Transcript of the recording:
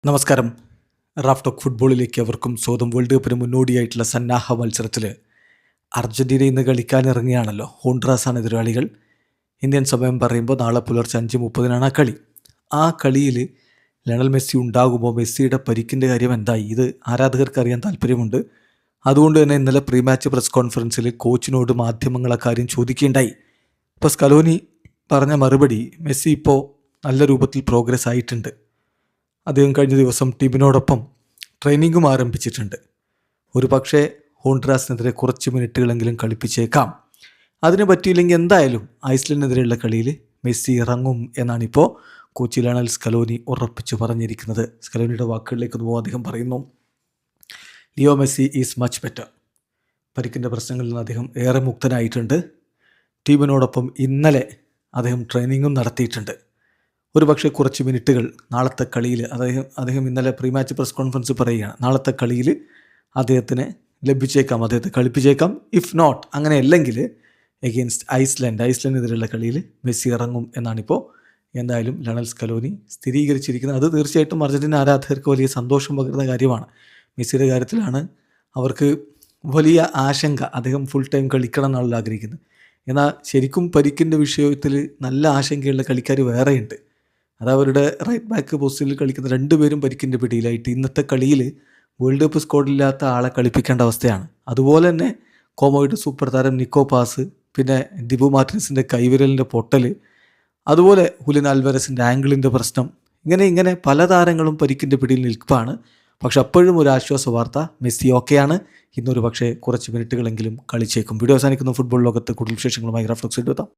നമസ്കാരം. Raf talk ഫുട്ബോളിലേക്ക് അവർക്കും സ്വന്തം വേൾഡ് കപ്പിന് മുന്നോടിയായിട്ടുള്ള സന്നാഹ മത്സരത്തിൽ അർജൻറ്റീന ഇന്ന് കളിക്കാനിറങ്ങിയാണല്ലോ. ഹോണ്ട്രാസാണ് എതിരാളികൾ. ഇന്ത്യൻ സമയം പറയുമ്പോൾ നാളെ പുലർച്ചെ 5:30 ആ കളി. ആ കളിയിൽ ലയണൽ മെസ്സി ഉണ്ടാകുമ്പോൾ മെസ്സിയുടെ പരിക്കിൻ്റെ കാര്യം എന്തായി? ഇത് ആരാധകർക്ക് അറിയാൻ താല്പര്യമുണ്ട്. അതുകൊണ്ട് തന്നെ ഇന്നലെ പ്രീ മാച്ച് പ്രസ് കോൺഫറൻസിൽ കോച്ചിനോട് മാധ്യമങ്ങൾ ആ കാര്യം ചോദിക്കുകയുണ്ടായി. ഇപ്പോൾ സ്കലോനി പറഞ്ഞ മറുപടി, മെസ്സി ഇപ്പോൾ നല്ല രൂപത്തിൽ പ്രോഗ്രസ് ആയിട്ടുണ്ട്. അദ്ദേഹം കഴിഞ്ഞ ദിവസം ടീമിനോടൊപ്പം ട്രെയിനിങ്ങും ആരംഭിച്ചിട്ടുണ്ട്. ഒരു പക്ഷേ ഹോണ്ട്രാസിനെതിരെ കുറച്ച് മിനിറ്റുകളെങ്കിലും കളിപ്പിച്ചേക്കാം. അതിന് പറ്റിയില്ലെങ്കിൽ എന്തായാലും ഐസ്ലൻഡിനെതിരെയുള്ള കളിയിൽ മെസ്സി ഇറങ്ങും എന്നാണിപ്പോൾ കോച്ച് ലയണൽ സ്കലോനി ഉറപ്പിച്ചു പറഞ്ഞിരിക്കുന്നത്. സ്കലോനിയുടെ വാക്കുകളിലേക്ക് പോകുമ്പോൾ അദ്ദേഹം പറയുന്നു, Leo Messi is much better. പരിക്കിൻ്റെ പ്രശ്നങ്ങളിൽ നിന്ന് അദ്ദേഹം ഏറെ മുക്തനായിട്ടുണ്ട്. ടീമിനോടൊപ്പം ഇന്നലെ അദ്ദേഹം ട്രെയിനിങ്ങും നടത്തിയിട്ടുണ്ട്. ഒരു പക്ഷേ കുറച്ച് മിനിറ്റുകൾ നാളത്തെ കളിയിൽ അദ്ദേഹം ഇന്നലെ പ്രീ മാച്ച് പ്രസ് കോൺഫറൻസ് പറയുകയാണ്, നാളത്തെ കളിയിൽ അദ്ദേഹത്തിന് ലഭിച്ചേക്കാം, അദ്ദേഹത്തെ കളിപ്പിച്ചേക്കാം. ഇഫ് നോട്ട്, അങ്ങനെയല്ലെങ്കിൽ എഗെയിൻസ്റ്റ് ഐസ്ലൻഡിനെതിരെയുള്ള കളിയിൽ മെസ്സി ഇറങ്ങും എന്നാണിപ്പോൾ എന്തായാലും ലയണൽ സ്കലോനി സ്ഥിരീകരിച്ചിരിക്കുന്നത്. അത് തീർച്ചയായിട്ടും അർജൻറ്റീന ആരാധകർക്ക് വലിയ സന്തോഷം പകരുന്ന കാര്യമാണ്. മെസ്സിയുടെ കാര്യത്തിലാണ് അവർക്ക് വലിയ ആശങ്ക. അദ്ദേഹം ഫുൾ ടൈം കളിക്കണം എന്നാണല്ലോ ആഗ്രഹിക്കുന്നത്. എന്നാൽ ശരിക്കും പരിക്കിൻ്റെ വിഷയത്തിൽ നല്ല ആശങ്കയുള്ള കളിക്കാർ വേറെയുണ്ട്. അത് അവരുടെ റൈറ്റ് ബാക്ക് പൊസിഷനിൽ കളിക്കുന്ന രണ്ടുപേരും പരിക്കിൻ്റെ പിടിയിലായിട്ട് ഇന്നത്തെ കളിയിൽ വേൾഡ് കപ്പ് സ്ക്വാഡില്ലാത്ത ആളെ കളിപ്പിക്കേണ്ട അവസ്ഥയാണ്. അതുപോലെ തന്നെ കോമോയുടെ സൂപ്പർ താരം നിക്കോ പാസ്, പിന്നെ ദിബു മാർട്ടിനസിൻ്റെ കൈവിരലിൻ്റെ പൊട്ടൽ, അതുപോലെ ഹുലിൻ ആൽവരസിൻ്റെ ആംഗിളിൻ്റെ പ്രശ്നം, ഇങ്ങനെ പല താരങ്ങളും പരിക്കിൻ്റെ പിടിയിൽ നിൽപ്പാണ്. പക്ഷെ അപ്പോഴും ഒരു ആശ്വാസ വാർത്ത, മെസ്സി ഓക്കെയാണ്. ഇന്നൊരു പക്ഷേ കുറച്ച് മിനിറ്റുകളെങ്കിലും കളിച്ചേക്കും. വീഡിയോ അവസാനിക്കുന്ന ഫുട്ബോൾ ലോകത്ത് കൂടുതൽ വിശേഷങ്ങളുമായി റാഫ് ടോക്സ് എത്താം.